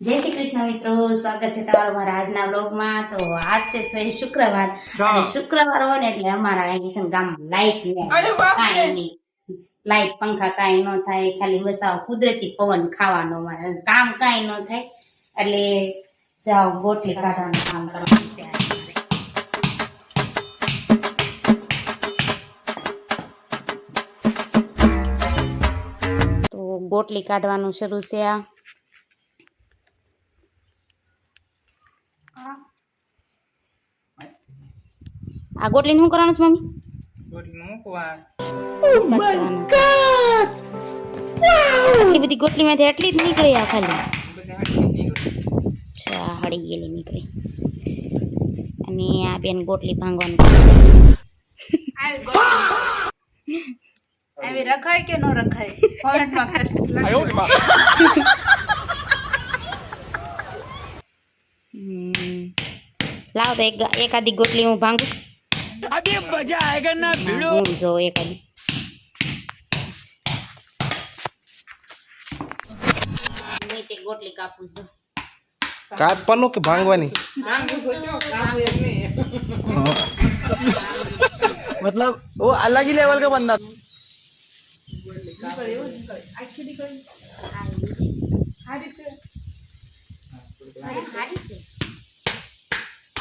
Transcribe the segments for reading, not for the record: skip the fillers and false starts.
જય શ્રી કૃષ્ણ મિત્રો, સ્વાગત છે તમારું મારા આજના બ્લોગમાં। તો આજ છે શુક્રવાર, અને શુક્રવાર હોય ને એટલે અમારા અહીં ગામ લાઈટ કાંઈ નહીં, લાઈટ પંખા કાંઈ ન થાય, ખાલી બસ આવો કુદરતી પવન ખાવાનો, કામ કાંઈ ન થાય, એટલે જાઓ ગોટલી કાઢવાનું કામ કરવાનું છે। તો ગોટલી કાઢવાનું શરૂ છે। આ ગોટલી શું કરવાનું છે મમ્મી? ગોટલી મૂકવા। ઓ માય ગોડ, આટલી બધી ગોટલીમાંથી એટલી જ નીકળી? આ ખાલી અચ્છા, હળી ગયેલી નીકળી। અને આ બેન ગોટલી ભાંગવાનું આવી રખાય કે નો રખાય? ફોર્મેટમાં કર। લાવ તો એકાદી ગોટલી હું ભાંગું। अभी मजा आएगा ना भिड़ो। હું જો એકાદી મેં તે ગોટલી કાપું છું। કાપવાનું કે ભાંગવાની? मतलब वो अलग ही लेवल का बंदा।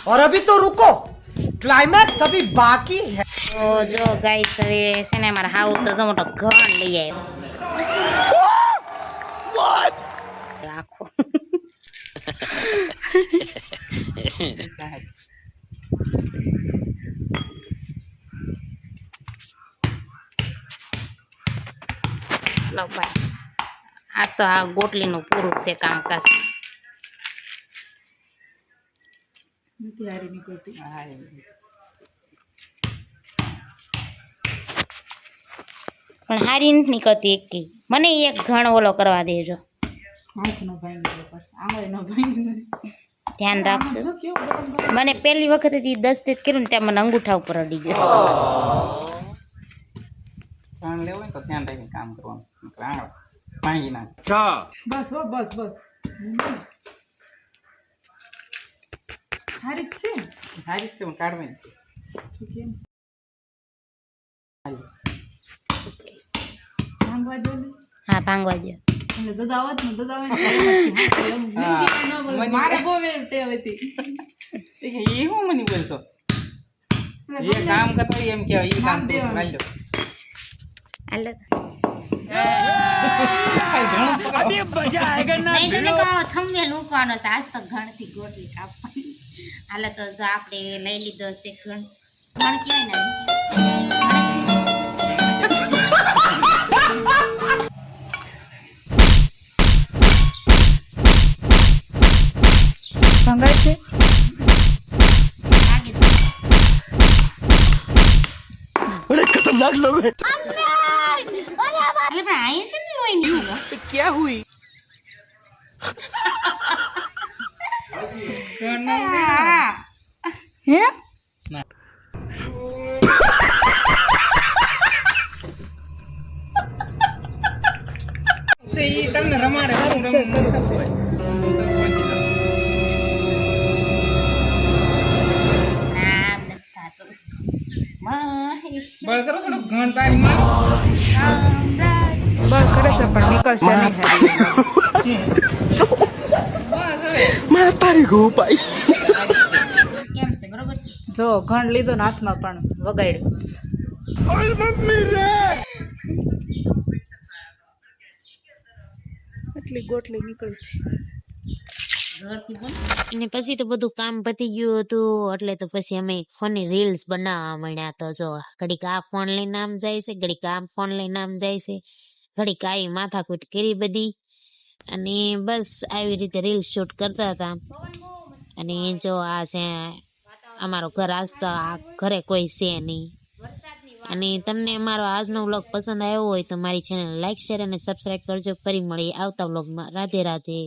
और अभी तो रुको, क्लाइमैक्स अभी बाकी है। તો જો ગાઈસ, હવે છે ને મારા હાવ તો જો મોટો ઘણ લઈ આવ્યો રાખો। લો ભાઈ, આજ તો આ ગોટલીનું પૂરું છે કામકાજ। નથી હારી નીકળતી। પણ હારી નથી નીકળતી એકે। મને એક ઘણ ઓલો કરવા દેજો, હાથ નો ભાંગી બસ, આમાં નો ભાંગી। ધ્યાન રાખજો। જો કેવું ગરમ ગરમ। મને પહેલી વખત દસ તેજ કર્યું ને ત્યાં મને અંગૂઠા ઉપર અડી ગયો। કામ લેવું હોય તો ધ્યાન રાખીને કામ કરવાનું, આંગળા ભાંગી નાખ। બસ હો, બસ બસ। હારી જ છે। હારી છે, હું કાઢવાની છે। તું કેમ છે? હારી. ભાંગવા દો ને। હા, ભાંગવા દો। એટલે દદાવત ને દદાવે ને કાંઈ નથી। એમ જિંદગીમાં ન બોલે। મારે બહુ એવી ટેવ હતી। એ હું મને બોલતો, એ કામ કરતો હોય એમ કહેવાય, એ કામ કરું છું, હાલો। હાલો તો। अभी मजा आएगा ना નહીં તમને કહો થંબનેલ મૂકવાનો છે, આજ તો ઘણથી ગોટલી કાપવાની। હાલો તો જો આપણે લઈ લીધો છે ઘણ કહેવાય ને। ભંગાય છે। बड़े खतरनाक लोग हैं। અરે પણ આયા છે ને લોહી નીકળ્યો। क्या हुई? હા। હે? એ તમને રમાડે, હું રમું હોય। નામ નથી થાતું। મહેશ બળ કરો થોડું ઘણ તારી માં। સામ્રાજ્ય। બસ કરે છે પણ નીકળશે નહીં હારી। બસ હવે मैं तारी को पाई। કેમ છે? બરોબર છે? જો ઘણ લીધો ને હાથમાં પણ વગાડ્યો। એટલી ગોટલી નીકળી છે। જોરથી બોલ। અને પછી તો બધું કામ પતી ગયું હતું, એટલે તો પછી અમે ફોનની રીલ્સ બનાવવા માંડ્યા। તો જો ઘડીક આ ફોન લઈને આમ જાય છે, ઘડીક આ ફોન લઈને આમ જાય છે, ઘડીક આવી માથાકૂટ કરી બધી, અને બસ આવી રીતે રીલ્સ શૂટ કરતા હતા। અને જો આ છે અમારો ઘર, આજ તો આ ઘરે કોઈ છે નહીં। અને તમને અમારો આજનો વ્લોગ પસંદ આવ્યો હોય તો મારી ચેનલ લાઈક, શેર અને સબસ્ક્રાઇબ કરજો। ફરી મળીએ આવતા વ્લોગમાં। રાધે રાધે।